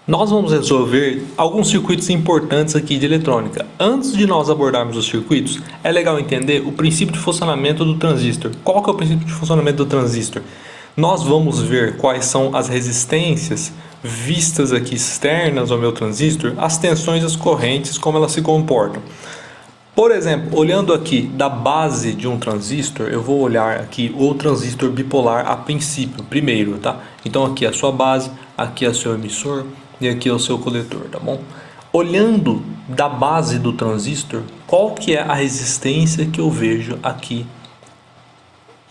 Nós vamos resolver alguns circuitos importantes aqui de eletrônica. Antes de nós abordarmos os circuitos, é legal entender o princípio de funcionamento do transistor. Qual que é o princípio de funcionamento do transistor? Nós vamos ver quais são as resistências vistas aqui externas ao meu transistor, as tensões e as correntes, como elas se comportam. Por exemplo, olhando aqui da base de um transistor, eu vou olhar aqui o transistor bipolar a princípio, primeiro, tá? Então aqui é a sua base, aqui é o seu emissor e aqui é o seu coletor, tá bom? Olhando da base do transistor, qual que é a resistência que eu vejo aqui?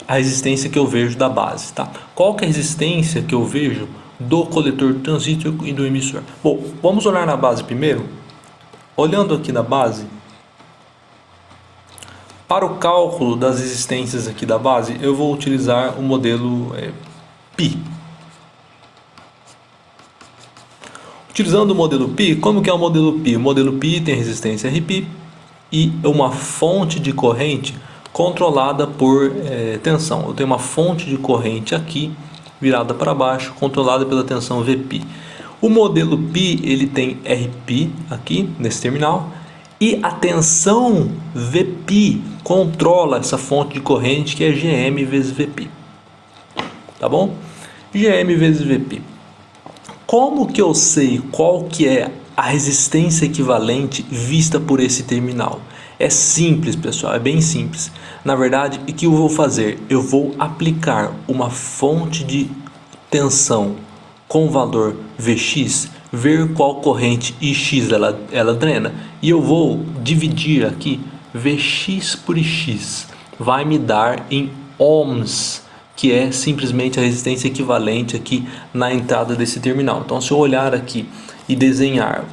A resistência que eu vejo da base, tá? Qual que é a resistência que eu vejo do coletor do transistor e do emissor? Bom, vamos olhar na base primeiro. Olhando aqui na base, para o cálculo das resistências aqui da base, eu vou utilizar o modelo π. Utilizando o modelo π, como que é o modelo π? O modelo π tem resistência Rπ e uma fonte de corrente controlada por tensão. Eu tenho uma fonte de corrente aqui, virada para baixo, controlada pela tensão Vπ. O modelo π, ele tem Rπ aqui, nesse terminal, e a tensão Vπ controla essa fonte de corrente que é Gm vezes Vπ. Tá bom? Gm vezes Vπ. Como que eu sei qual que é a resistência equivalente vista por esse terminal? É simples, pessoal, é bem simples. Na verdade, o que eu vou fazer? Eu vou aplicar uma fonte de tensão com valor Vx, ver qual corrente Ix ela drena, e eu vou dividir aqui Vx por Ix, vai me dar em ohms, que é simplesmente a resistência equivalente aqui na entrada desse terminal. Então, se eu olhar aqui e desenhar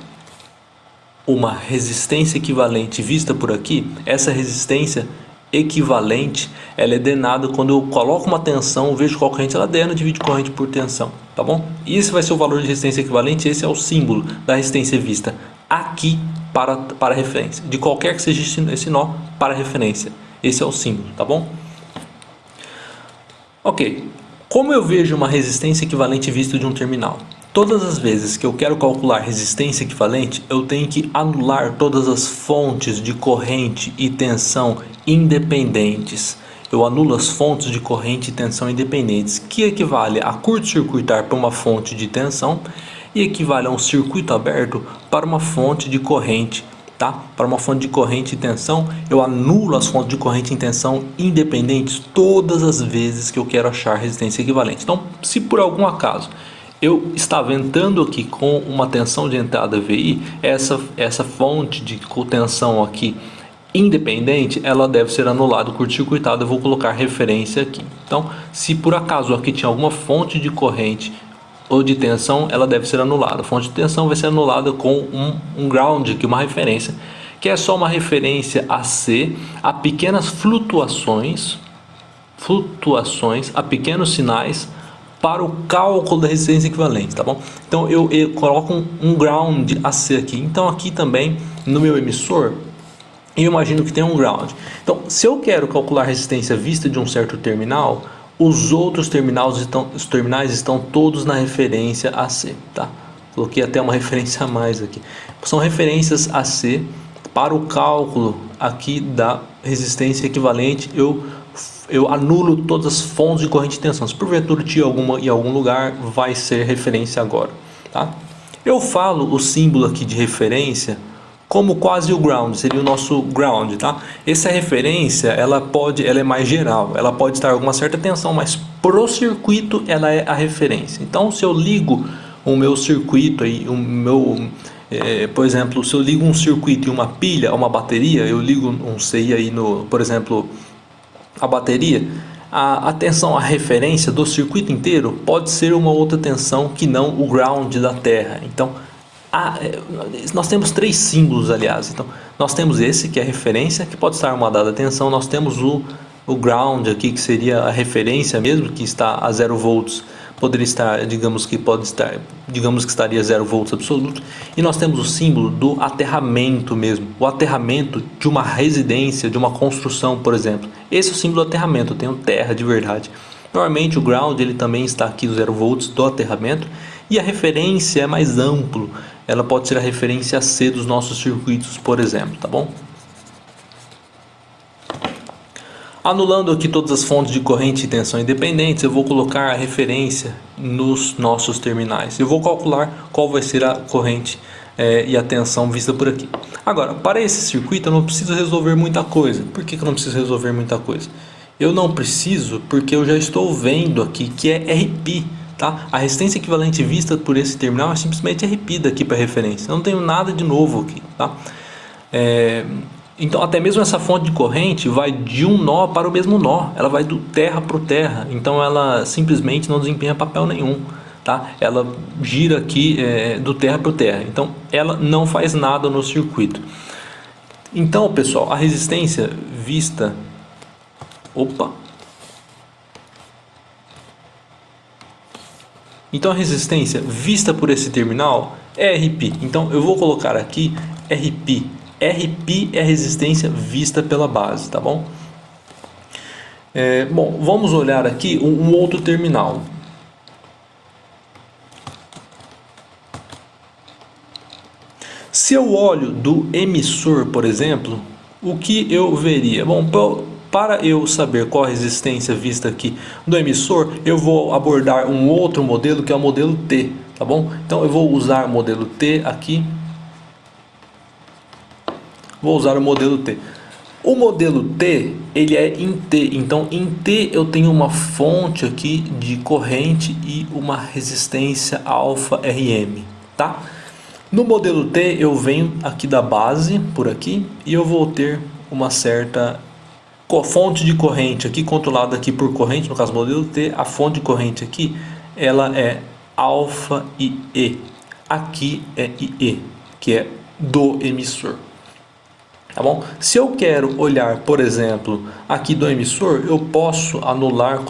uma resistência equivalente vista por aqui, essa resistência equivalente, ela é drenada quando eu coloco uma tensão, vejo qual corrente ela drena, divido corrente por tensão, tá bom? E esse vai ser o valor de resistência equivalente, esse é o símbolo da resistência vista aqui para referência, de qualquer que seja esse nó para referência, esse é o símbolo, tá bom? Ok, como eu vejo uma resistência equivalente vista de um terminal? Todas as vezes que eu quero calcular resistência equivalente, eu tenho que anular todas as fontes de corrente e tensão independentes. Eu anulo as fontes de corrente e tensão independentes, que equivale a curto-circuitar para uma fonte de tensão e equivale a um circuito aberto para uma fonte de corrente. Tá? Para uma fonte de corrente e tensão, eu anulo as fontes de corrente e tensão independentes todas as vezes que eu quero achar resistência equivalente. Então, se por algum acaso eu estava entrando aqui com uma tensão de entrada VI, essa fonte de tensão aqui independente, ela deve ser anulada, curto-circuitada. Eu vou colocar referência aqui. Então, se por acaso aqui tinha alguma fonte de corrente ou de tensão, ela deve ser anulada. A fonte de tensão vai ser anulada com um ground, que é uma referência, que é só uma referência AC a pequenas flutuações, a pequenos sinais para o cálculo da resistência equivalente, tá bom? Então eu coloco um ground AC aqui. Então aqui também no meu emissor, eu imagino que tem um ground. Então, se eu quero calcular a resistência vista de um certo terminal, os outros terminais estão todos na referência AC, tá? Coloquei até uma referência a mais aqui. São referências AC para o cálculo aqui da resistência equivalente. Eu anulo todas as fontes de corrente de tensão. Se porventura tinha alguma em algum lugar, vai ser referência agora, tá? Eu falo o símbolo aqui de referência como quase o ground, seria o nosso ground, tá? Essa referência, ela é mais geral, ela pode estar alguma certa tensão, mas pro circuito ela é a referência. Então, se eu ligo o meu circuito aí, por exemplo, se eu ligo um circuito e uma pilha, uma bateria, eu ligo um CI aí por exemplo, a bateria, a tensão, a referência do circuito inteiro pode ser uma outra tensão que não o ground da terra. Então, nós temos três símbolos, aliás. Então, nós temos esse que é a referência, que pode estar uma dada tensão. Nós temos o ground aqui, que seria a referência mesmo, que está a 0 volts. Poderia estar, digamos que estaria 0 volts absoluto. E nós temos o símbolo do aterramento mesmo, o aterramento de uma residência, de uma construção, por exemplo. Esse é o símbolo do aterramento, eu tenho terra de verdade. Normalmente o ground ele também está aqui, o 0 volts do aterramento. E a referência é mais amplo, ela pode ser a referência C dos nossos circuitos, por exemplo, tá bom? Anulando aqui todas as fontes de corrente e tensão independentes, eu vou colocar a referência nos nossos terminais. Eu vou calcular qual vai ser a corrente e a tensão vista por aqui. Agora, para esse circuito eu não preciso resolver muita coisa. Por que eu não preciso resolver muita coisa? Eu não preciso porque eu já estou vendo aqui que é RP. Tá? A resistência equivalente vista por esse terminal é simplesmente RP daqui para referência. Eu não tenho nada de novo aqui. Tá? Então até mesmo essa fonte de corrente vai de um nó para o mesmo nó. Ela vai do terra para o terra. Então ela simplesmente não desempenha papel nenhum. Tá? Ela gira aqui do terra para o terra. Então ela não faz nada no circuito. Então pessoal, a resistência vista... Então a resistência vista por esse terminal é RP. Então eu vou colocar aqui RP. RP é a resistência vista pela base, tá bom? Bom, vamos olhar aqui um outro terminal. Se eu olho do emissor, por exemplo, o que eu veria? Bom, para eu saber qual a resistência vista aqui do emissor, eu vou abordar um outro modelo que é o modelo T, tá bom? Então eu vou usar o modelo T aqui. Vou usar o modelo T. O modelo T, ele é em T. Então em T eu tenho uma fonte aqui de corrente e uma resistência alfa Rm, tá? No modelo T eu venho aqui da base, por aqui, e eu vou ter uma certa fonte de corrente aqui, controlada aqui por corrente, no caso do modelo T, a fonte de corrente aqui, ela é alfa IE. Aqui é IE, que é do emissor. Tá bom? Se eu quero olhar, por exemplo, aqui do emissor, eu posso anular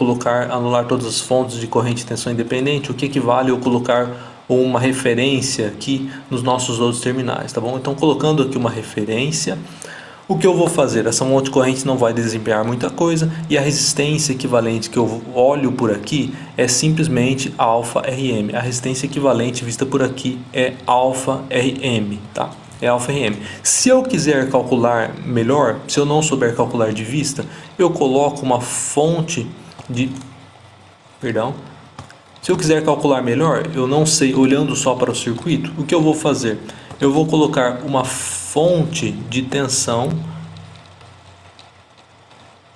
todas as fontes de corrente e tensão independente, o que equivale a eu colocar uma referência aqui nos nossos outros terminais, tá bom? Então, colocando aqui uma referência, o que eu vou fazer? Essa fonte de corrente não vai desempenhar muita coisa e a resistência equivalente que eu olho por aqui é simplesmente alfa Rm. A resistência equivalente vista por aqui é alfa Rm, tá? É alfa Rm. Se eu quiser calcular melhor, se eu não souber calcular de vista, eu coloco uma fonte de... Se eu quiser calcular melhor, eu não sei, olhando só para o circuito, o que eu vou fazer? Eu vou colocar uma fonte de tensão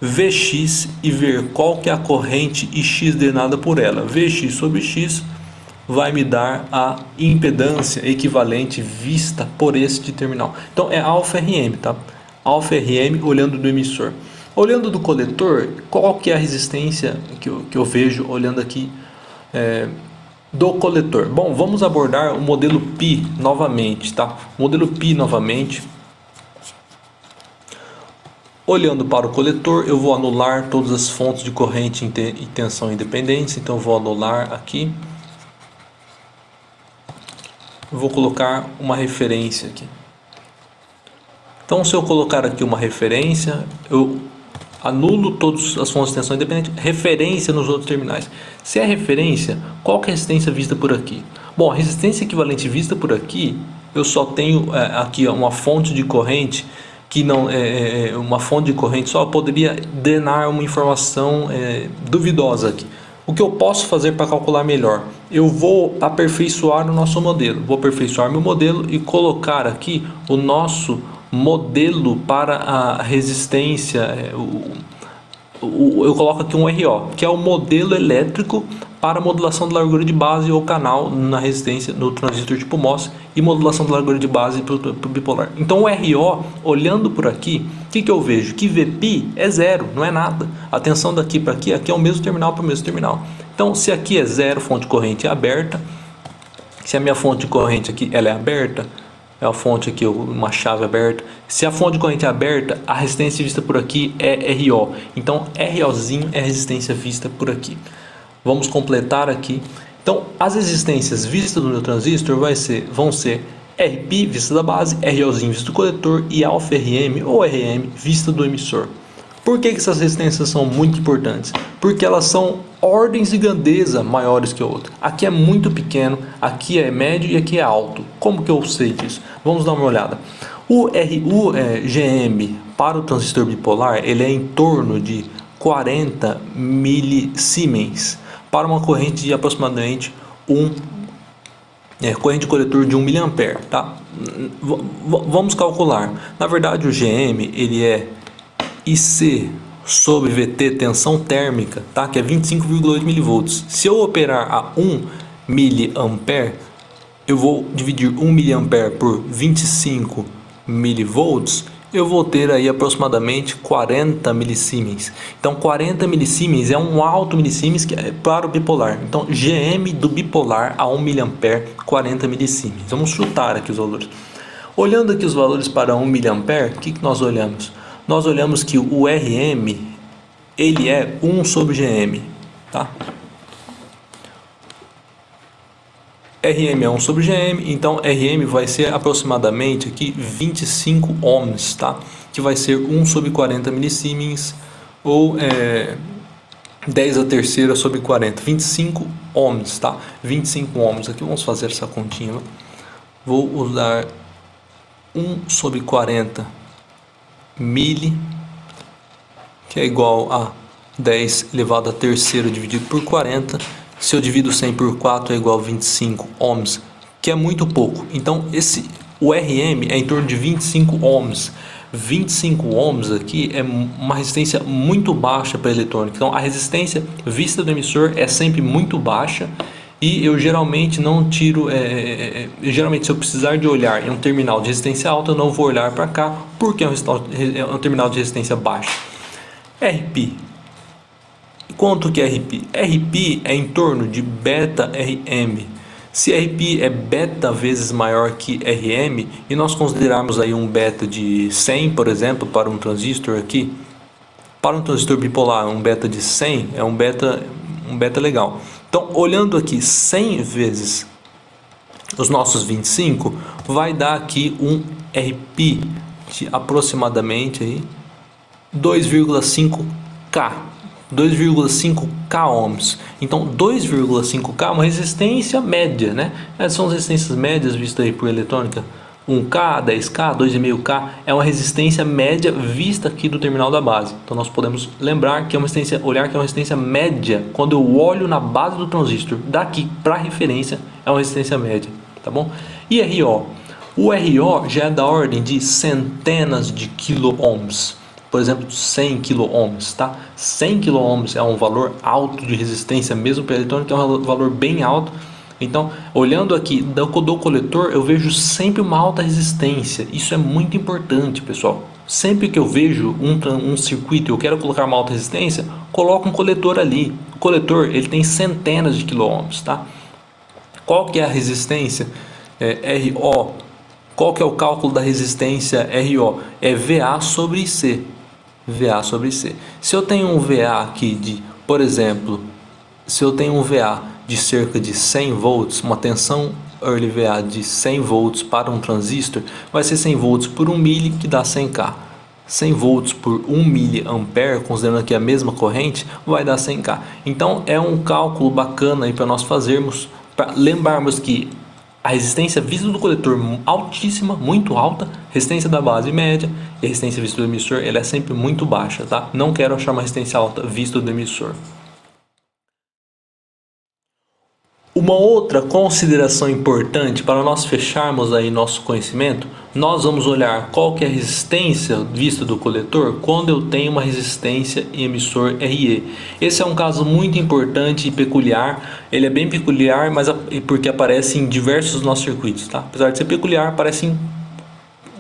Vx e ver qual que é a corrente Ix drenada por ela. Vx sobre x vai me dar a impedância equivalente vista por este terminal. Então é alfa Rm, tá? Alfa Rm olhando do emissor. Olhando do coletor, qual que é a resistência que eu vejo olhando aqui do coletor? Bom, vamos abordar o modelo Pi novamente, tá? O modelo Pi novamente. Olhando para o coletor, eu vou anular todas as fontes de corrente e tensão independentes. Então, eu vou anular aqui. Eu vou colocar uma referência aqui. Então, se eu colocar aqui uma referência, eu anulo todas as fontes de tensão independente, referência nos outros terminais. Se é referência, qual que é a resistência vista por aqui? Bom, a resistência equivalente vista por aqui, eu só tenho aqui uma fonte de corrente que não uma fonte de corrente só poderia drenar uma informação duvidosa aqui. O que eu posso fazer para calcular melhor? Eu vou aperfeiçoar o nosso modelo. Vou aperfeiçoar meu modelo e colocar aqui o nosso modelo para a resistência. Eu coloco aqui um RO, que é o modelo elétrico para modulação da largura de base ou canal na resistência no transistor tipo MOS e modulação da largura de base para o bipolar. Então o RO, olhando por aqui, o que eu vejo? Que Vp é zero, não é nada. A tensão daqui para aqui é o mesmo terminal para o mesmo terminal. Então se aqui é zero, fonte de corrente é aberta. Se a minha fonte de corrente aqui ela é aberta, é a fonte aqui, uma chave aberta. Se a fonte de corrente é aberta, a resistência vista por aqui é RO. Então ROzinho é a resistência vista por aqui. Vamos completar aqui. Então as resistências vistas do meu transistor vão ser RP vista da base, ROzinho vista do coletor e alfa Rm ou Rm vista do emissor. Por que essas resistências são muito importantes? Porque elas são ordens de grandeza maiores que a outra. Aqui é muito pequeno, aqui é médio e aqui é alto. Como que eu sei disso? Vamos dar uma olhada. O GM para o transistor bipolar, ele é em torno de 40 milisiemens para uma corrente de aproximadamente corrente coletor de 1 mA, tá? Vamos calcular. Na verdade, o GM ele é IC sobre VT, tensão térmica, tá? Que é 25,8 mV. Se eu operar a 1 mA, eu vou dividir 1 mA por 25 mV, eu vou ter aí aproximadamente 40 milisiemens. Então 40 milisiemens é um alto milisiemens que é para o bipolar. Então GM do bipolar a 1 mA, 40 milisiemens. Vamos chutar aqui os valores. Olhando aqui os valores para 1 mA, o que nós olhamos? Nós olhamos que o RM ele é 1 sobre GM, tá? RM é 1 sobre GM, então RM vai ser aproximadamente aqui 25 ohms, tá? Que vai ser 1 sobre 40 milisiemens ou 10 a terceira sobre 40, 25 ohms, tá? 25 ohms, aqui vamos fazer essa continha. Vou usar 1 sobre 40 mili, que é igual a 10 elevado a terceiro dividido por 40. Se eu divido 100 por 4 é igual a 25 ohms, que é muito pouco. Então o RM é em torno de 25 ohms. 25 ohms aqui é uma resistência muito baixa para a eletrônica. Então a resistência vista do emissor é sempre muito baixa. E eu geralmente não tiro, geralmente se eu precisar de olhar em um terminal de resistência alta, eu não vou olhar para cá, porque é um terminal de resistência baixa. RP. Quanto que é RP? RP é em torno de beta RM. Se RP é beta vezes maior que RM, e nós considerarmos aí um beta de 100, por exemplo, para um transistor aqui, para um transistor bipolar, um beta de 100 é um beta legal. Então, olhando aqui 100 vezes os nossos 25, vai dar aqui um RP de aproximadamente 2,5K. 2,5K ohms. Então 2,5K é uma resistência média, né? Essas são as resistências médias vistas aí por eletrônica. 1K, 10K, 2,5K é uma resistência média vista aqui do terminal da base. Então nós podemos lembrar que é uma resistência, olhar que é uma resistência média quando eu olho na base do transistor. Daqui para referência é uma resistência média, tá bom? E RO? O RO já é da ordem de centenas de quilo-ohms. Por exemplo, 100 kΩ, tá? 100 kΩ é um valor alto de resistência, mesmo para eletrônica é um valor bem alto. Então, olhando aqui do coletor, eu vejo sempre uma alta resistência. Isso é muito importante, pessoal. Sempre que eu vejo um circuito e eu quero colocar uma alta resistência, coloco um coletor ali. O coletor ele tem centenas de quilôohms, tá? Qual que é a resistência RO? Qual que é o cálculo da resistência RO? É VA sobre IC. VA sobre C. Se eu tenho um VA aqui de, por exemplo, se eu tenho um VA de cerca de 100 volts, uma tensão early VA de 100 volts para um transistor, vai ser 100 volts por 1 mili que dá 100K. 100 volts por 1 mA, considerando aqui a mesma corrente, vai dar 100K. Então é um cálculo bacana aí para nós fazermos, para lembrarmos que a resistência vista do coletor altíssima, muito alta, resistência da base média e a resistência vista do emissor ela é sempre muito baixa, tá? Não quero achar uma resistência alta vista do emissor. Uma outra consideração importante para nós fecharmos aí nosso conhecimento, nós vamos olhar qual que é a resistência vista do coletor quando eu tenho uma resistência em emissor RE. Esse é um caso muito importante e peculiar. Ele é bem peculiar, mas porque aparece em diversos dos nossos circuitos, tá? Apesar de ser peculiar, aparece em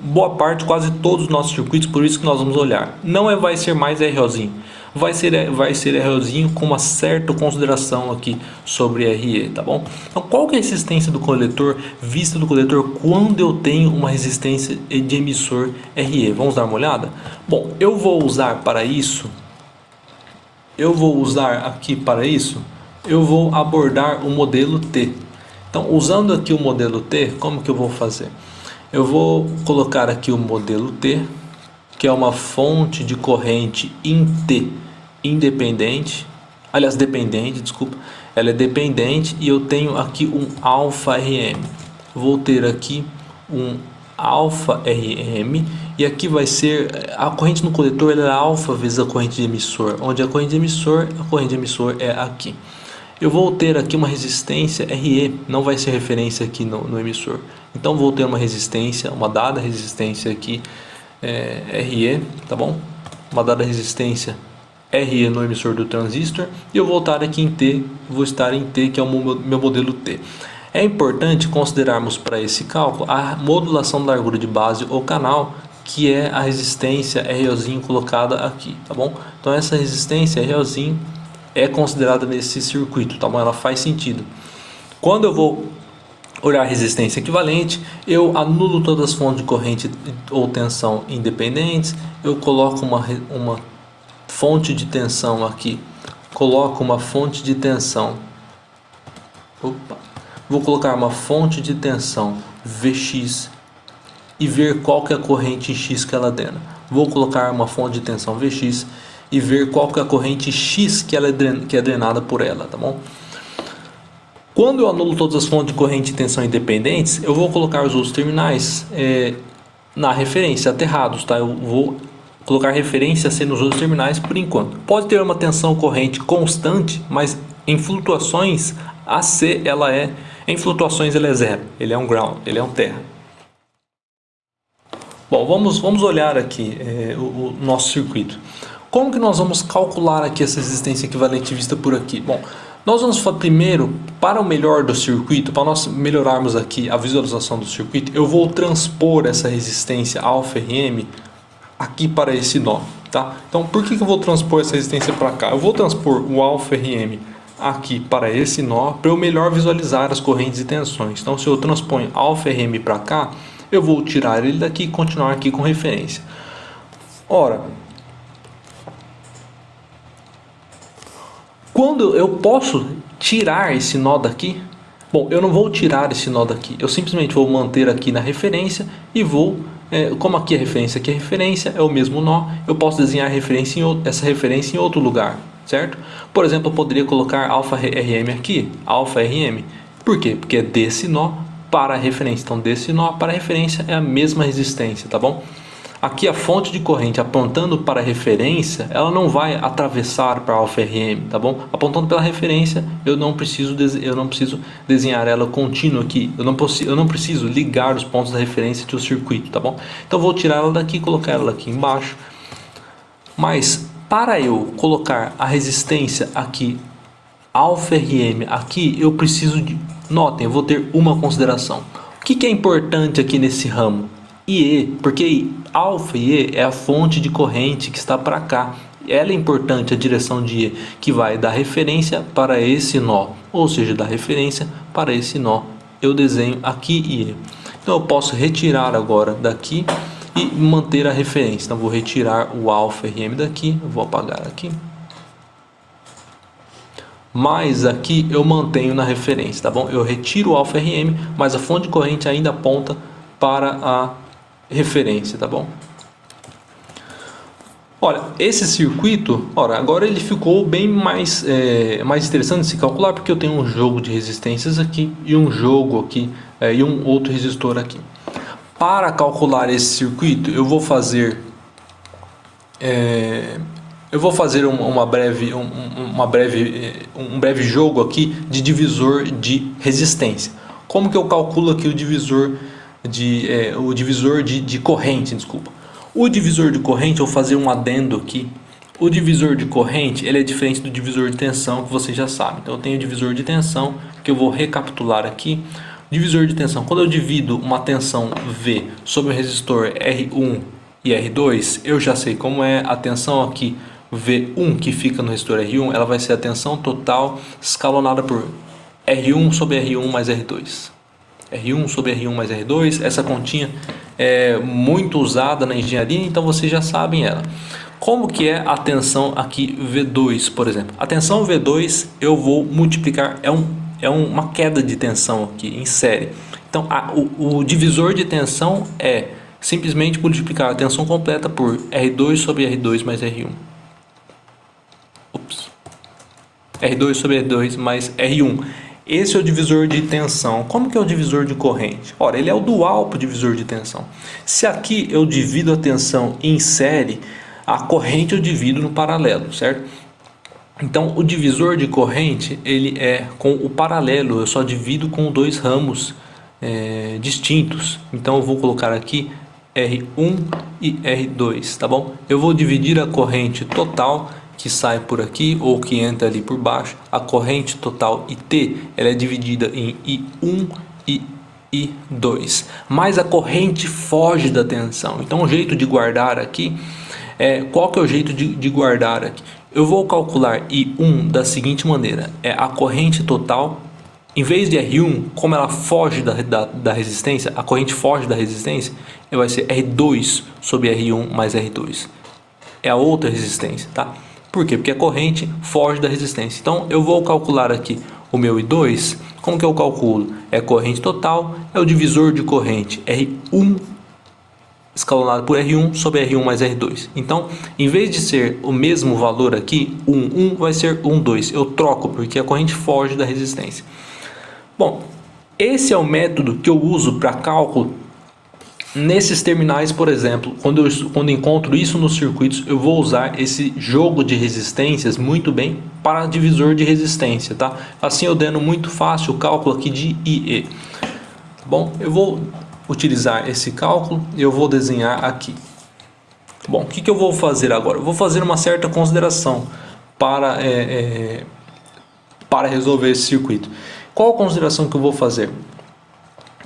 boa parte, quase todos os nossos circuitos, por isso que nós vamos olhar. Não vai ser mais ROzinho. Vai ser ROzinho com uma certa consideração aqui sobre RE, tá bom? Então, qual que é a resistência do coletor, vista do coletor, quando eu tenho uma resistência de emissor RE? Vamos dar uma olhada? Bom, eu vou usar eu vou abordar o modelo T. Então, usando aqui o modelo T, como que eu vou fazer? Eu vou colocar aqui o modelo T. que é uma fonte de corrente em T independente, aliás, dependente, desculpa, ela é dependente, e eu tenho aqui um alfa RM. Vou ter aqui um alfa RM, e aqui vai ser a corrente no coletor, ela é alfa vezes a corrente de emissor, onde a corrente de emissor é aqui. Eu vou ter aqui uma resistência RE, não vai ser referência aqui no emissor, então vou ter uma resistência, uma dada resistência aqui RE, tá bom? Uma dada resistência RE no emissor do transistor, e eu vou estar aqui em T, vou estar em T, que é o meu modelo T. É importante considerarmos para esse cálculo a modulação da largura de base ou canal, que é a resistência ROzinho colocada aqui, tá bom? Então essa resistência ROzinho é considerada nesse circuito, tá bom? Ela faz sentido. Quando eu vou olhar a resistência equivalente, eu anulo todas as fontes de corrente ou tensão independentes, eu coloco uma fonte de tensão aqui, coloco uma fonte de tensão, vou colocar uma fonte de tensão Vx e ver qual que é a corrente X que ela drena. Vou colocar uma fonte de tensão Vx e ver qual que é a corrente X que é drenada por ela, tá bom? Quando eu anulo todas as fontes de corrente e tensão independentes, eu vou colocar os outros terminais na referência, aterrados, tá? Eu vou colocar referência C nos outros terminais por enquanto. Pode ter uma tensão corrente constante, mas em flutuações AC em flutuações ele é zero, ele é um ground, ele é um terra. Bom, vamos olhar aqui o nosso circuito. Como que nós vamos calcular aqui essa resistência equivalente vista por aqui? Bom, nós vamos primeiro, para o melhor do circuito, para nós melhorarmos aqui a visualização do circuito, eu vou transpor essa resistência alfa RM aqui para esse nó, tá? Então, por que eu vou transpor essa resistência para cá? Eu vou transpor o alfa RM aqui para esse nó para eu melhor visualizar as correntes e tensões. Então, se eu transponho alfa RM para cá, eu vou tirar ele daqui e continuar aqui com referência. Ora, quando eu posso tirar esse nó daqui? Bom, eu não vou tirar esse nó daqui, eu simplesmente vou manter aqui na referência e vou, como aqui é referência, é o mesmo nó, eu posso desenhar essa referência em outro lugar, certo? Por exemplo, eu poderia colocar alfa RM aqui, alfa RM, por quê? Porque é desse nó para a referência, então desse nó para a referência é a mesma resistência, tá bom? Aqui a fonte de corrente apontando para a referência, ela não vai atravessar para alfa RM, tá bom? Apontando pela referência, eu não preciso desenhar ela contínua aqui, eu não preciso ligar os pontos da referência do circuito, tá bom? Então vou tirar ela daqui e colocar ela aqui embaixo. Mas para eu colocar a resistência aqui, alfa RM aqui, eu preciso de... Notem, eu vou ter uma consideração. O que é importante aqui nesse ramo? IE, porque alfa e E é a fonte de corrente que está para cá. Ela é importante, a direção de E, que vai da referência para esse nó, ou seja, da referência para esse nó. Eu desenho aqui IE. Então eu posso retirar agora daqui e manter a referência. Então vou retirar o alfa RM daqui, eu vou apagar aqui. Mas aqui eu mantenho na referência, tá bom? Eu retiro o alfa RM, mas a fonte de corrente ainda aponta para a referência, tá bom? Olha, esse circuito, agora ele ficou bem mais interessante de se calcular, porque eu tenho um jogo de resistências aqui e um jogo aqui e um outro resistor aqui. Para calcular esse circuito, eu vou fazer um breve jogo aqui de divisor de resistência. Como que eu calculo aqui o divisor de corrente, desculpa. O divisor de corrente, eu vou fazer um adendo aqui. O divisor de corrente, ele é diferente do divisor de tensão, que você já sabe. Então eu tenho o divisor de tensão, que eu vou recapitular aqui. Divisor de tensão, quando eu divido uma tensão V sobre o resistor R1 e R2, eu já sei como é a tensão aqui V1 que fica no resistor R1, ela vai ser a tensão total escalonada por R1 sobre R1 mais R2. R1 sobre R1 mais R2, essa continha é muito usada na engenharia, então vocês já sabem ela. Como que é a tensão aqui V2, por exemplo? A tensão V2 eu vou multiplicar, é uma queda de tensão aqui em série. Então o divisor de tensão é simplesmente multiplicar a tensão completa por R2 sobre R2 mais R1. R2 sobre R2 mais R1. Esse é o divisor de tensão. Como que é o divisor de corrente? Ora, ele é o dual para o divisor de tensão. Se aqui eu divido a tensão em série, a corrente eu divido no paralelo, certo? Então, o divisor de corrente, ele é com o paralelo, eu só divido com dois ramos distintos. Então, eu vou colocar aqui R1 e R2, tá bom? Eu vou dividir a corrente total que sai por aqui ou que entra ali por baixo. A corrente total IT, ela é dividida em I1 e I2, mas a corrente foge da tensão. Então, o jeito de guardar aqui, qual que é o jeito de guardar aqui? Eu vou calcular I1 da seguinte maneira, a corrente total, em vez de R1, como ela foge da resistência, a corrente foge da resistência, vai ser R2 sobre R1 mais R2. É a outra resistência, tá? Por quê? Porque a corrente foge da resistência. Então, eu vou calcular aqui o meu I2. Como que eu calculo? É corrente total, é o divisor de corrente R1 escalonado por R1 sobre R1 mais R2. Então, em vez de ser o mesmo valor aqui, 1 vai ser 2. Eu troco porque a corrente foge da resistência. Bom, esse é o método que eu uso para cálculo nesses terminais, por exemplo. Quando encontro isso nos circuitos, eu vou usar esse jogo de resistências muito bem para divisor de resistência, tá? Assim eu dando muito fácil o cálculo aqui de IE. Bom, eu vou utilizar esse cálculo e eu vou desenhar aqui. Bom, o que eu vou fazer agora? Eu vou fazer uma certa consideração para resolver esse circuito. Qual a consideração que eu vou fazer?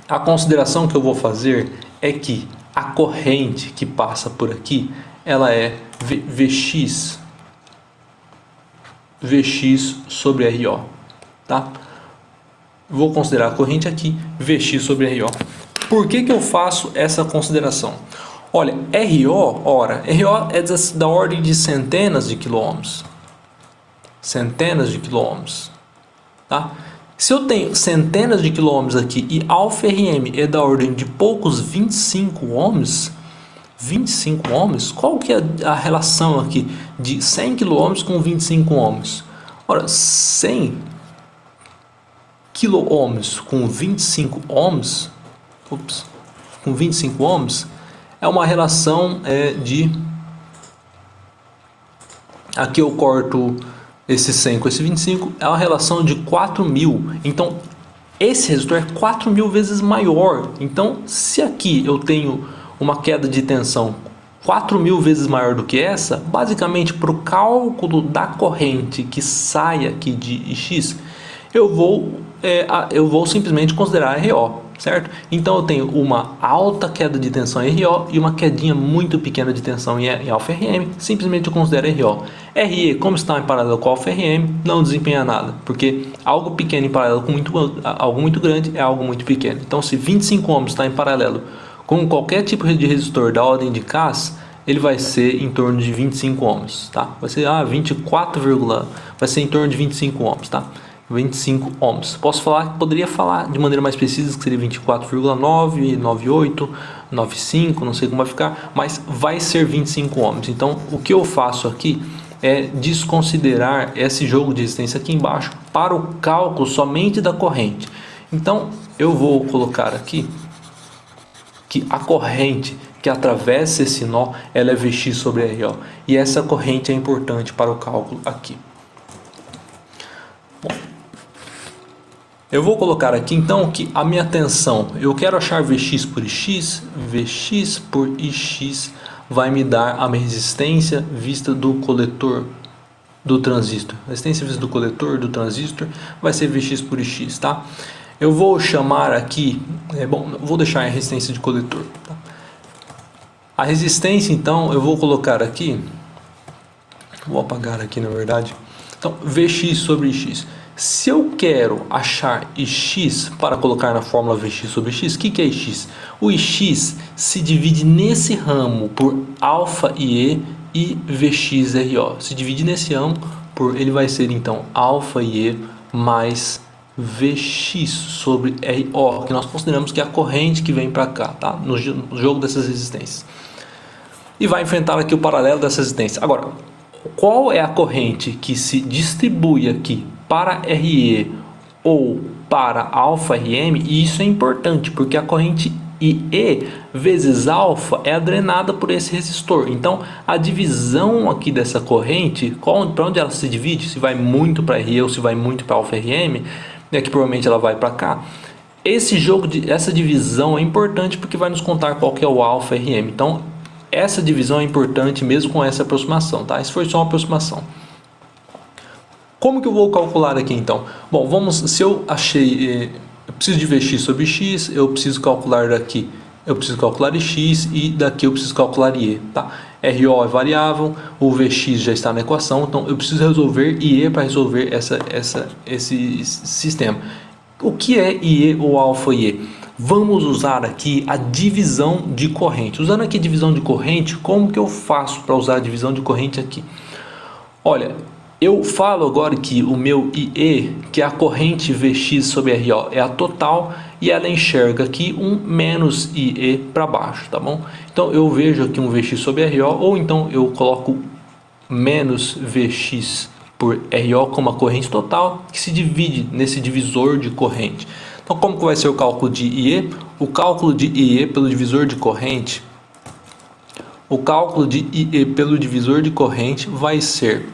A consideração que eu vou fazer é que a corrente que passa por aqui, ela é Vx sobre RO, tá? Vou considerar a corrente aqui, Vx sobre RO. Por que eu faço essa consideração? Olha, RO é da ordem de centenas de quilômetros. Centenas de quilômetros, tá? Se eu tenho centenas de quilômetros aqui e αRm é da ordem de poucos 25 ohms, qual que é a relação aqui de 100 km com 25 ohms? Ora, 100 kΩ com 25 ohms, com 25 ohms, é uma relação de... Aqui eu corto esse 100 com esse 25, é uma relação de 4.000. Então, esse resistor é 4.000 vezes maior. Então, se aqui eu tenho uma queda de tensão 4.000 vezes maior do que essa, basicamente para o cálculo da corrente que sai aqui de X, eu vou simplesmente considerar RO, certo? Então eu tenho uma alta queda de tensão em RO e uma quedinha muito pequena de tensão em αRm, simplesmente eu considero RO. RE, como está em paralelo com αRm, não desempenha nada, porque algo pequeno em paralelo com algo muito grande é algo muito pequeno. Então, se 25 ohms está em paralelo com qualquer tipo de resistor da ordem de Cas, ele vai ser em torno de 25 ohms, tá? Vai ser 24, vai ser em torno de 25 ohms, tá? 25 ohms. Poderia falar de maneira mais precisa que seria 24,9, 98, 95, não sei como vai ficar, mas vai ser 25 ohms. Então, o que eu faço aqui é desconsiderar esse jogo de resistência aqui embaixo para o cálculo somente da corrente. Então, eu vou colocar aqui que a corrente que atravessa esse nó, ela é Vx sobre RO. E essa corrente é importante para o cálculo aqui. Bom, eu vou colocar aqui então que a minha tensão, eu quero achar Vx por Ix vai me dar a minha resistência vista do coletor do transistor. A resistência vista do coletor do transistor vai ser Vx por Ix, tá? Eu vou chamar aqui, vou deixar a resistência de coletor, tá? A resistência então eu vou colocar aqui, vou apagar aqui na verdade. Então Vx sobre X. Se eu quero achar Ix para colocar na fórmula Vx sobre X, o que é Ix? O Ix se divide nesse ramo por αIe e VxRO. Se divide nesse ramo, ele vai ser então αIe mais Vx sobre RO, que nós consideramos que é a corrente que vem para cá, tá? No jogo dessas resistências. E vai enfrentar aqui o paralelo dessa resistência. Agora, qual é a corrente que se distribui aqui para RE ou para alfa RM? E isso é importante, porque a corrente IE vezes alfa é drenada por esse resistor. Então, a divisão aqui dessa corrente, para onde ela se divide, se vai muito para RE ou se vai muito para alfa RM, é que provavelmente ela vai para cá. Essa divisão é importante porque vai nos contar qual que é o alfa RM. Então, essa divisão é importante mesmo com essa aproximação, tá? Isso foi só uma aproximação. Como que eu vou calcular aqui então? Bom, se eu achei, eu preciso de Vx sobre x, eu preciso calcular daqui, eu preciso calcular x e daqui eu preciso calcular IE, tá? RO é variável, o Vx já está na equação, então eu preciso resolver IE para resolver esse sistema. O que é IE ou alfa IE? Vamos usar aqui a divisão de corrente. Usando aqui a divisão de corrente, como que eu faço para usar a divisão de corrente aqui? Olha, eu falo agora que o meu IE, que é a corrente Vx sobre RO, é a total e ela enxerga aqui um menos IE para baixo, tá bom? Então eu vejo aqui um Vx sobre RO, ou então eu coloco menos Vx por RO como a corrente total, que se divide nesse divisor de corrente. Então, como que vai ser o cálculo de IE? O cálculo de IE pelo divisor de corrente, vai ser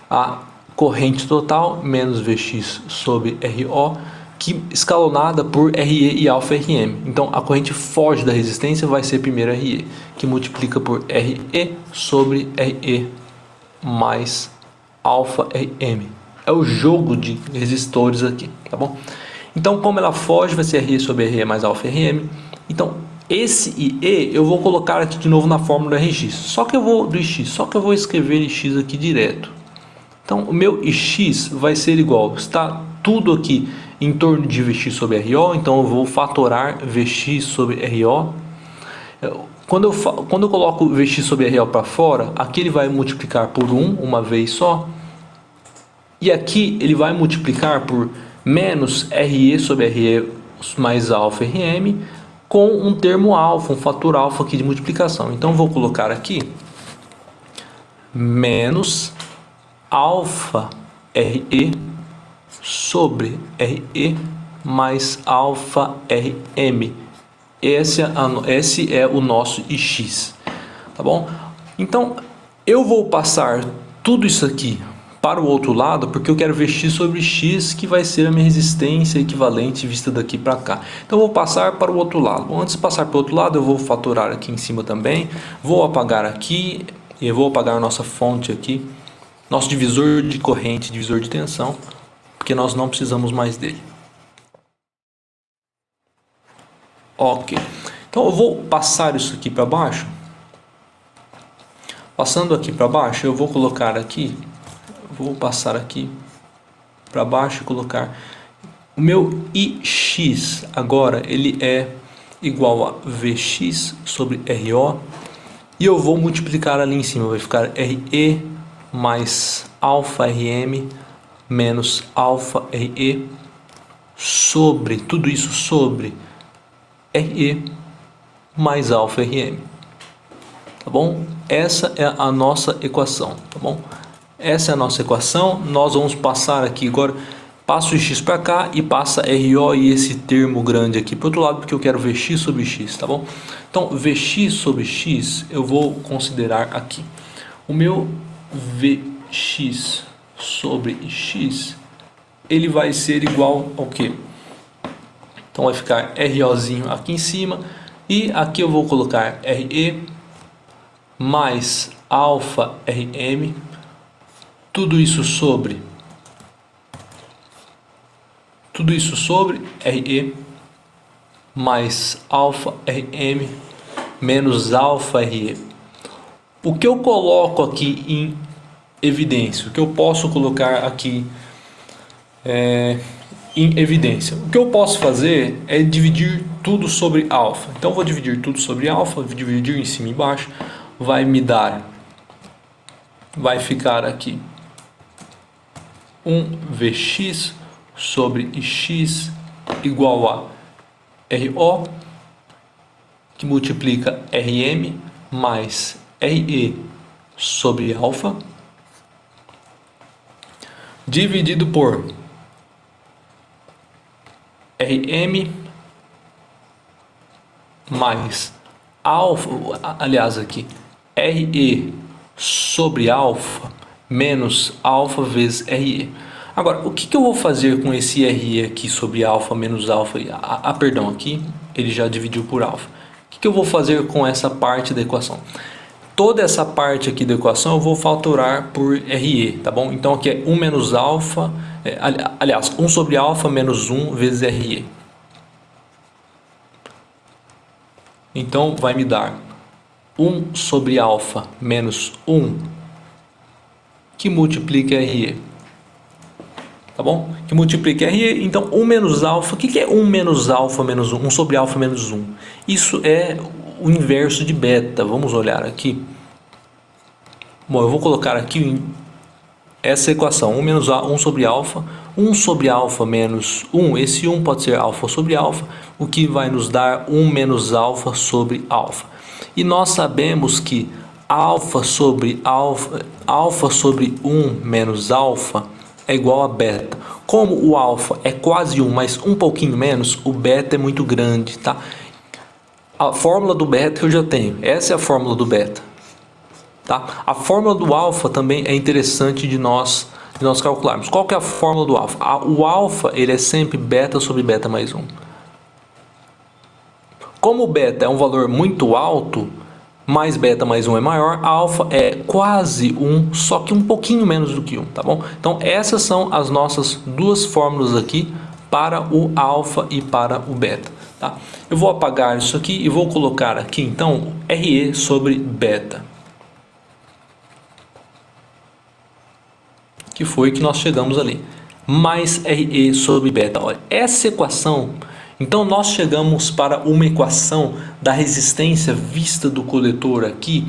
a corrente total menos Vx sobre RO, que escalonada por RE e alfa RM. Então, a corrente foge da resistência vai ser primeiro RE, que multiplica por RE sobre RE mais alfa RM. É o jogo de resistores aqui, tá bom? Então, como ela foge, vai ser RE sobre RE mais alfa RM. Então, esse IE eu vou colocar aqui de novo na fórmula RX. Só que eu vou escrever Ix aqui direto. Então, o meu Ix vai ser igual, está tudo aqui em torno de Vx sobre RO, então eu vou fatorar Vx sobre RO. Quando eu coloco Vx sobre RO para fora, aqui ele vai multiplicar por 1 uma vez só. E aqui ele vai multiplicar por menos RE sobre RE mais alfa RM com um termo alfa, um fator alfa aqui de multiplicação. Então vou colocar aqui menos alfa RE sobre RE mais alfa RM. Esse é o nosso Ix, tá bom? Então eu vou passar tudo isso aqui para o outro lado, porque eu quero ver x sobre x, que vai ser a minha resistência equivalente vista daqui para cá. Então eu vou passar para o outro lado. Antes de passar para o outro lado, eu vou fatorar aqui em cima também. Vou apagar aqui e vou apagar a nossa fonte aqui, nosso divisor de corrente, divisor de tensão, porque nós não precisamos mais dele. Ok. Então eu vou passar isso aqui para baixo. Passando aqui para baixo, eu vou colocar aqui. Vou passar aqui para baixo e colocar o meu Ix agora, ele é igual a Vx sobre RO, e eu vou multiplicar ali em cima, vai ficar RE mais alfa RM menos alfa RE sobre, tudo isso sobre RE mais alfa RM, tá bom? Essa é a nossa equação, tá bom? Essa é a nossa equação. Nós vamos passar aqui agora, passo o x para cá e passa RO e esse termo grande aqui para o outro lado, porque eu quero Vx sobre x, tá bom? Então, Vx sobre x eu vou considerar aqui. O meu Vx sobre x, ele vai ser igual ao quê? Então, vai ficar ROzinho aqui em cima e aqui eu vou colocar RE mais alfa RM, tudo isso sobre RE mais alfa RM menos alfa RE. O que eu coloco aqui em evidência? O que eu posso colocar aqui em evidência? O que eu posso fazer é dividir tudo sobre alfa. Então vou dividir tudo sobre alfa, vou dividir em cima e embaixo, vai ficar aqui um Vx sobre X igual a RO, que multiplica Rm mais Re sobre alfa, dividido por Rm mais alfa, aliás aqui, Re sobre alfa menos alfa vezes Re. Agora, o que eu vou fazer com esse Re aqui sobre alfa menos alfa? Perdão, aqui ele já dividiu por alfa. O que eu vou fazer com essa parte da equação? Toda essa parte aqui da equação eu vou fatorar por Re, tá bom? Então aqui é 1 menos alfa, aliás, 1 sobre alfa menos 1 vezes Re. Então vai me dar 1 sobre alfa menos 1 que multiplica Re. Tá bom? Que multiplica Re, então 1 menos alfa. O que é 1 menos alfa menos 1? 1 sobre alfa menos 1. Isso é o inverso de beta. Vamos olhar aqui. Bom, eu vou colocar aqui essa equação. 1 menos 1 sobre alfa. 1 sobre alfa menos 1. Esse 1 pode ser alfa sobre alfa, o que vai nos dar 1 menos alfa sobre alfa. E nós sabemos que alfa sobre 1 menos alfa é igual a beta. Como o alfa é quase 1, mas um pouquinho menos, o beta é muito grande, tá? A fórmula do beta eu já tenho. Essa é a fórmula do beta, tá? A fórmula do alfa também é interessante de nós calcularmos. Qual que é a fórmula do alfa? O alfa, ele é sempre beta sobre beta mais 1. Como o beta é um valor muito alto, mais beta mais 1 é maior, a alfa é quase 1, só que um pouquinho menos do que 1, tá bom? Então essas são as nossas duas fórmulas aqui para o alfa e para o beta, tá? Eu vou apagar isso aqui e vou colocar aqui então Re sobre beta, que foi que nós chegamos ali, mais Re sobre beta. Olha, essa equação, então nós chegamos para uma equação da resistência vista do coletor aqui,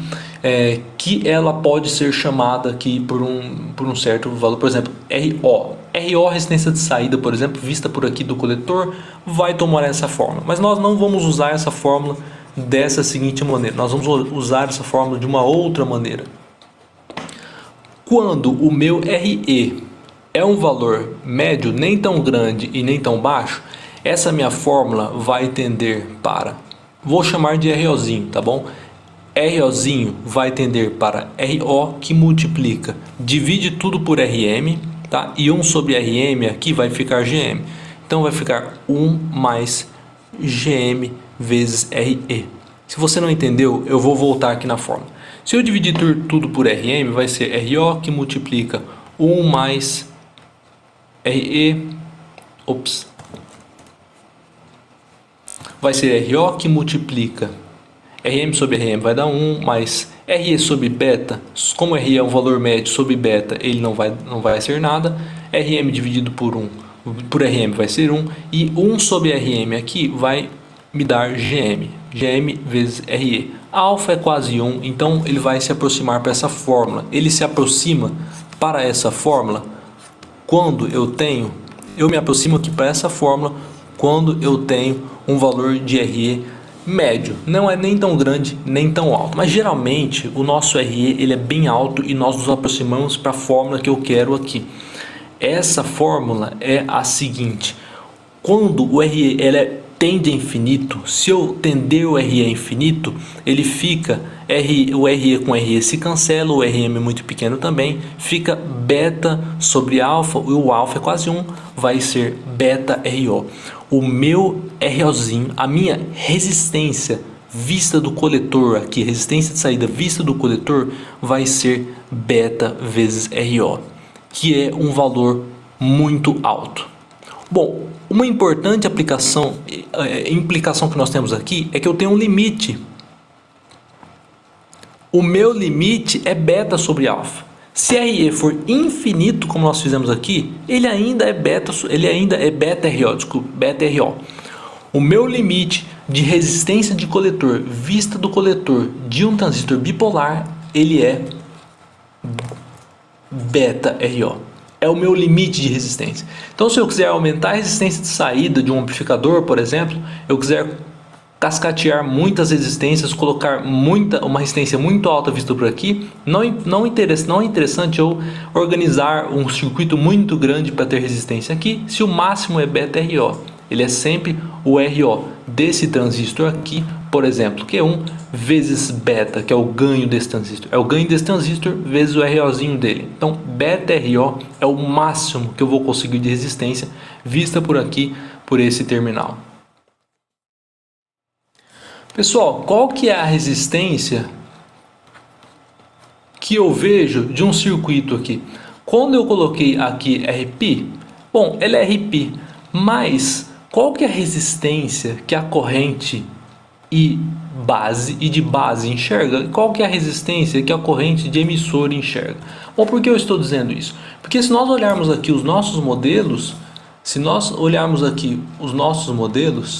que ela pode ser chamada aqui por um certo valor, por exemplo, RO. RO, resistência de saída, por exemplo, vista por aqui do coletor, vai tomar essa fórmula. Mas nós não vamos usar essa fórmula dessa seguinte maneira, nós vamos usar essa fórmula de uma outra maneira. Quando o meu Re é um valor médio, nem tão grande e nem tão baixo, essa minha fórmula vai tender para, vou chamar de ROzinho, tá bom? ROzinho vai tender para RO, que multiplica, divide tudo por RM, tá? E 1 sobre RM aqui vai ficar GM. Então vai ficar 1 mais GM vezes RE. Se você não entendeu, eu vou voltar aqui na fórmula. Se eu dividir tudo por RM, vai ser RO, que multiplica 1 mais RE, vai ser RO que multiplica RM sobre RM, vai dar 1, mais RE sobre beta, como RE é um valor médio sobre beta, ele não vai ser nada, RM dividido por RM vai ser 1, e 1 sobre RM aqui vai me dar GM vezes RE. Alfa é quase 1, então ele vai se aproximar para essa fórmula. Ele se aproxima para essa fórmula quando eu me aproximo aqui para essa fórmula quando eu tenho um valor de RE médio, não é nem tão grande nem tão alto, mas geralmente o nosso RE ele é bem alto e nós nos aproximamos para a fórmula que eu quero aqui. Essa fórmula é a seguinte: quando o RE tende a infinito, se eu tender o RE a infinito, ele fica, o RE com RE se cancela, o RM é muito pequeno também, fica beta sobre alfa, e o alfa é quase 1, vai ser beta RO. O meu ROzinho, a minha resistência vista do coletor aqui, resistência de saída vista do coletor, vai ser beta vezes RO, que é um valor muito alto. Bom, uma importante implicação que nós temos aqui é que eu tenho um limite. O meu limite é beta sobre alfa. Se RE for infinito, como nós fizemos aqui, ele ainda é beta RO. O meu limite de resistência de coletor vista do coletor de um transistor bipolar, ele é beta RO. é o meu limite de resistência. Então, se eu quiser aumentar a resistência de saída de um amplificador, por exemplo, eu quiser cascatear muitas resistências, colocar uma resistência muito alta vista por aqui, não é interessante eu organizar um circuito muito grande para ter resistência aqui, se o máximo é beta RO. Ele é sempre o RO desse transistor aqui, por exemplo, Q1 vezes beta, que é o ganho desse transistor. É o ganho desse transistor vezes o ROzinho dele. Então, beta RO é o máximo que eu vou conseguir de resistência vista por aqui, por esse terminal. Pessoal, qual que é a resistência que eu vejo de um circuito aqui? Quando eu coloquei aqui RP, bom, ele é RP, mas qual que é a resistência que a corrente e de base enxerga? Qual que é a resistência que a corrente de emissor enxerga? Bom, por que eu estou dizendo isso? Porque se nós olharmos aqui os nossos modelos,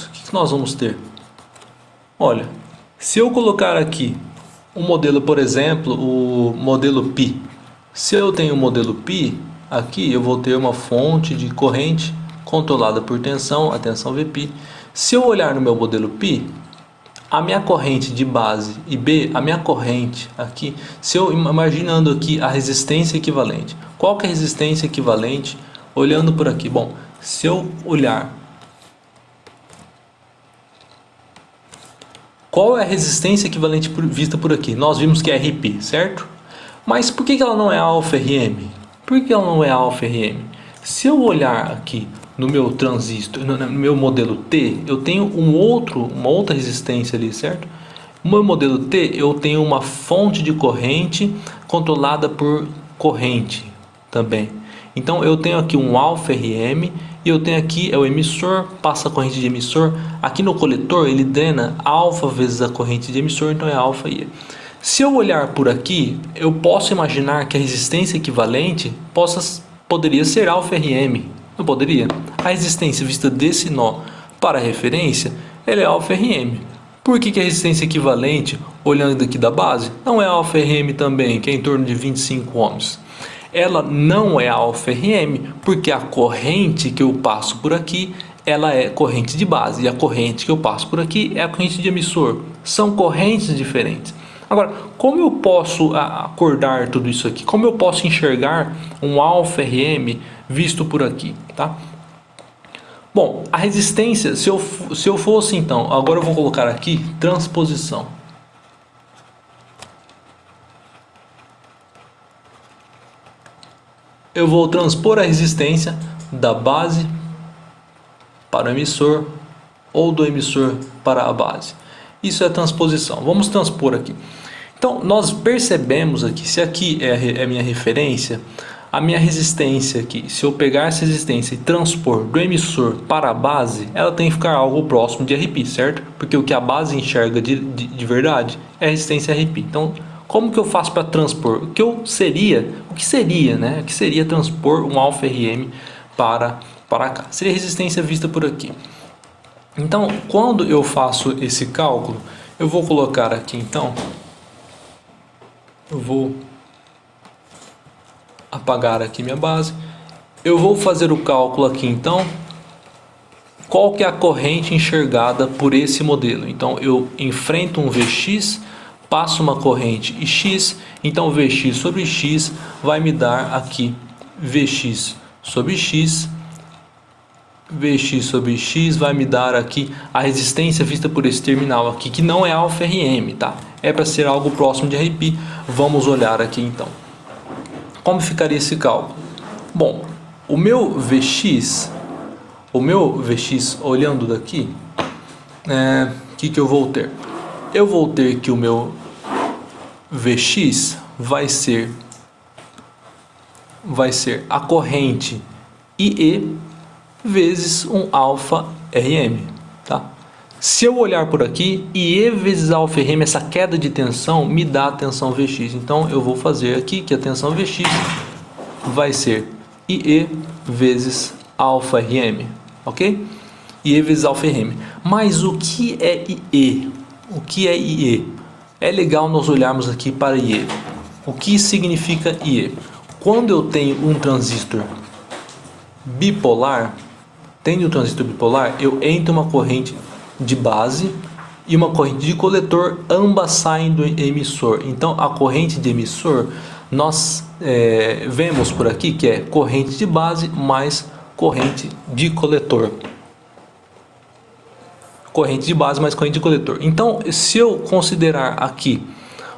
o que nós vamos ter? Olha, se eu colocar aqui um modelo, por exemplo, o modelo Pi. Se eu tenho o modelo Pi, aqui eu vou ter uma fonte de corrente controlada por tensão, a tensão Vp. Se eu olhar no meu modelo Pi, a minha corrente de base e B, a minha corrente aqui, se eu imaginando aqui a resistência equivalente. Qual que é a resistência equivalente olhando por aqui? Bom, se eu olhar qual é a resistência equivalente vista por aqui? Nós vimos que é RP, certo? Mas por que ela não é alfa RM? Por que ela não é alfa RM? Se eu olhar aqui no meu transistor, no meu modelo T, eu tenho uma outra resistência ali, certo? No meu modelo T, eu tenho uma fonte de corrente controlada por corrente também. Então eu tenho aqui um alfa RM e eu tenho aqui o emissor, passa a corrente de emissor. Aqui no coletor ele drena alfa vezes a corrente de emissor, então é alfa e E. Se eu olhar por aqui, eu posso imaginar que a resistência equivalente poderia ser alfa RM. Não poderia? A resistência vista desse nó para referência, ela é alfa RM. Por que a resistência equivalente, olhando daqui da base, não é alfa RM também, que é em torno de 25 ohms? Ela não é alfa RM porque a corrente que eu passo por aqui, ela é corrente de base, e a corrente que eu passo por aqui é a corrente de emissor. São correntes diferentes. Agora, como eu posso acordar tudo isso aqui? Como eu posso enxergar um alfa RM visto por aqui, tá? Bom, a resistência, se eu fosse então, agora eu vou colocar aqui transposição. Eu vou transpor a resistência da base para o emissor ou do emissor para a base. Isso é transposição. Vamos transpor aqui. Então, nós percebemos aqui, se aqui é a minha referência, a minha resistência aqui, se eu pegar essa resistência e transpor do emissor para a base, ela tem que ficar algo próximo de RP, certo? Porque o que a base enxerga de verdade é a resistência RP. Então, como que eu faço para transpor? O que seria transpor um alfa RM para cá? Seria resistência vista por aqui. Então, quando eu faço esse cálculo, eu vou colocar aqui então, eu vou apagar aqui minha base, eu vou fazer o cálculo aqui então, qual que é a corrente enxergada por esse modelo. Então, eu enfrento um Vx, passo uma corrente X, então Vx sobre X vai me dar aqui Vx sobre X. Vx sobre X vai me dar aqui a resistência vista por esse terminal aqui, que não é alfa RM, tá? É para ser algo próximo de RP. Vamos olhar aqui então. Como ficaria esse cálculo? Bom, o meu Vx olhando daqui, que eu vou ter? Eu vou ter que o meu Vx vai ser a corrente IE vezes um alfa RM, tá? Se eu olhar por aqui, IE vezes alfa RM, essa queda de tensão me dá a tensão Vx. Então eu vou fazer aqui que a tensão Vx vai ser IE vezes alfa RM, ok? IE vezes alfa RM. Mas o que é IE? O que é IE? É legal nós olharmos aqui para IE. O que significa IE? quando eu tenho um transistor bipolar, eu entro uma corrente de base e uma corrente de coletor, ambas saem do emissor. Então a corrente de emissor nós vemos por aqui que é corrente de base mais corrente de coletor. Corrente de base mais corrente de coletor. Então, se eu considerar aqui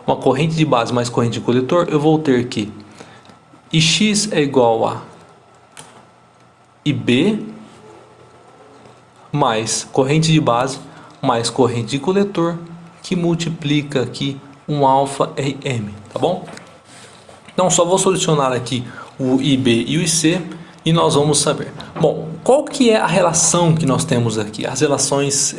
uma corrente de base mais corrente de coletor, eu vou ter que Ix é igual a IB mais corrente de base mais corrente de coletor, que multiplica aqui um alfa Rm, tá bom? Então só vou solucionar aqui o IB e o IC e nós vamos saber. Bom, qual que é a relação que nós temos aqui? As relações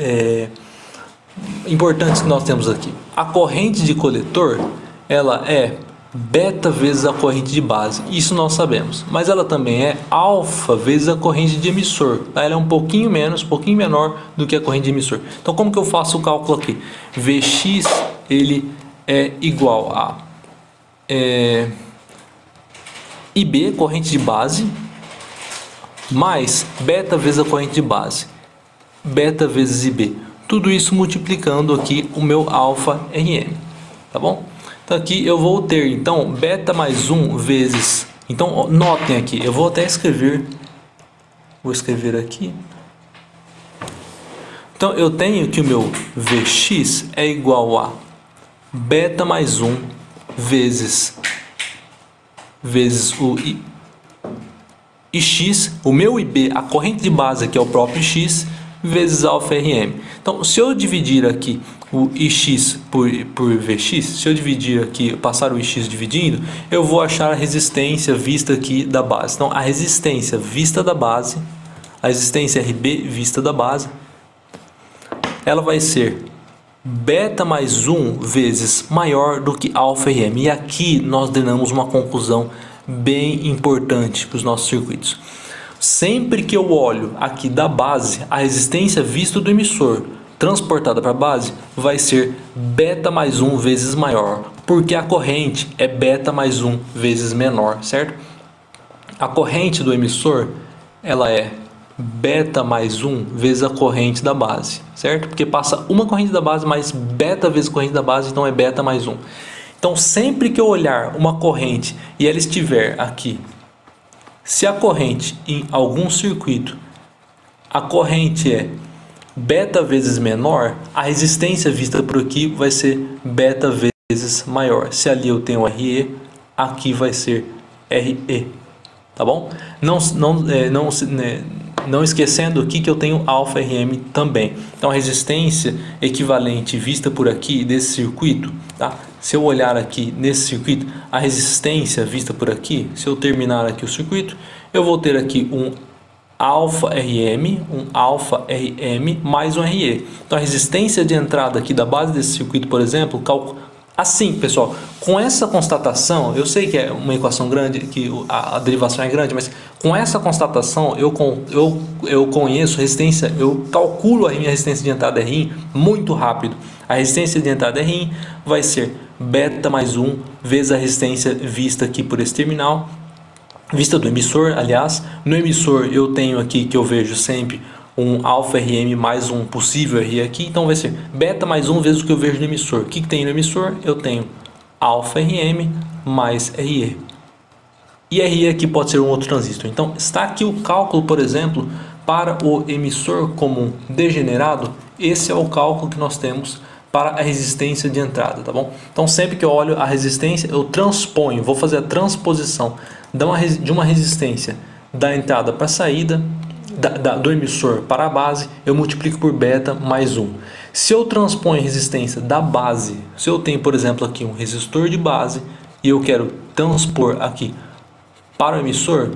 importantes que nós temos aqui. A corrente de coletor, ela é beta vezes a corrente de base, isso nós sabemos, mas ela também é alfa vezes a corrente de emissor, ela é um pouquinho menor do que a corrente de emissor. Então como que eu faço o cálculo aqui? Vx ele é igual a IB, corrente de base, mais beta vezes a corrente de base, beta vezes IB, tudo isso multiplicando aqui o meu alfa Rm, tá bom? Então aqui eu vou ter então beta mais 1 vezes, então notem aqui, eu vou até escrever, vou escrever aqui. Então eu tenho que o meu Vx é igual a beta mais 1 vezes o Ix, o meu IB, a corrente de base que é o próprio X, vezes alfa Rm. Então se eu dividir aqui o Ix por Vx, se eu dividir aqui, passar o Ix dividindo, eu vou achar a resistência vista aqui da base. Então a resistência vista da base, a resistência RB vista da base, ela vai ser beta mais 1 vezes maior do que alfa Rm. E aqui nós damos uma conclusão bem importante para os nossos circuitos. Sempre que eu olho aqui da base, a resistência vista do emissor transportada para a base vai ser beta mais 1 vezes maior, porque a corrente é beta mais 1 vezes menor, certo? A corrente do emissor, ela é beta mais 1 vezes a corrente da base, certo? Porque passa uma corrente da base mais beta vezes corrente da base, então é beta mais 1. Então sempre que eu olhar uma corrente e ela estiver aqui, se a corrente em algum circuito, a corrente é beta vezes menor, a resistência vista por aqui vai ser beta vezes maior. Se ali eu tenho RE, aqui vai ser RE, tá bom? Não esquecendo aqui que eu tenho alfa Rm também. Então a resistência equivalente vista por aqui desse circuito, tá? Se eu olhar aqui nesse circuito, a resistência vista por aqui, se eu terminar aqui o circuito, eu vou ter aqui um alfa Rm mais um Re. Então a resistência de entrada aqui da base desse circuito, por exemplo, assim, pessoal, com essa constatação, eu sei que é uma equação grande, que a derivação é grande, mas com essa constatação eu conheço resistência, eu calculo a minha resistência de entrada Rin muito rápido. A resistência de entrada Rin vai ser beta mais 1 vezes a resistência vista aqui por esse terminal, vista do emissor, aliás. No emissor eu tenho aqui que eu vejo sempre um alfa Rm mais um possível Re aqui, então vai ser beta mais 1 vezes o que eu vejo no emissor. O que tem no emissor? Eu tenho alfa Rm mais Re. E Re aqui pode ser um outro transistor. Então está aqui o cálculo, por exemplo, para o emissor comum degenerado. Esse é o cálculo que nós temos para a resistência de entrada, tá bom? Então sempre que eu olho a resistência, eu transponho, vou fazer a transposição de uma resistência da entrada para a saída, do emissor para a base, eu multiplico por beta mais 1. Se eu transponho a resistência da base, se eu tenho, por exemplo, aqui um resistor de base e eu quero transpor aqui para o emissor,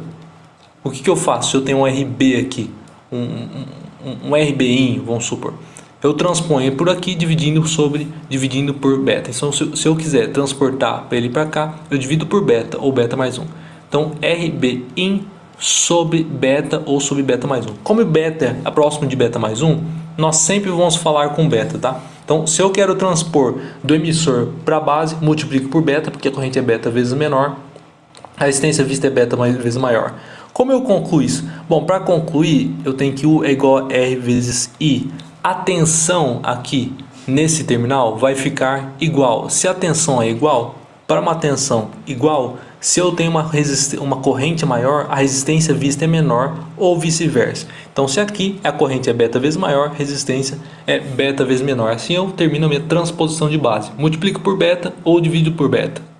o que eu faço? Se eu tenho um RB aqui, um RBin, vamos supor, eu transponho por aqui dividindo por beta. Então se eu quiser transportar para ele para cá, eu divido por beta ou beta mais 1. Então RBin sobre beta ou sobre beta mais 1. Como beta é próximo de beta mais 1, nós sempre vamos falar com beta, tá? Então se eu quero transpor do emissor para a base, multiplico por beta, porque a corrente é beta vezes menor. a resistência vista é beta vezes maior. Como eu concluo isso? Bom, para concluir, eu tenho que U é igual a R vezes I. A tensão aqui nesse terminal vai ficar igual. Se a tensão é igual, para uma tensão igual, se eu tenho uma corrente maior, a resistência vista é menor ou vice-versa. Então, se aqui a corrente é beta vezes maior, a resistência é beta vezes menor. Assim eu termino a minha transposição de base. Multiplico por beta ou divido por beta.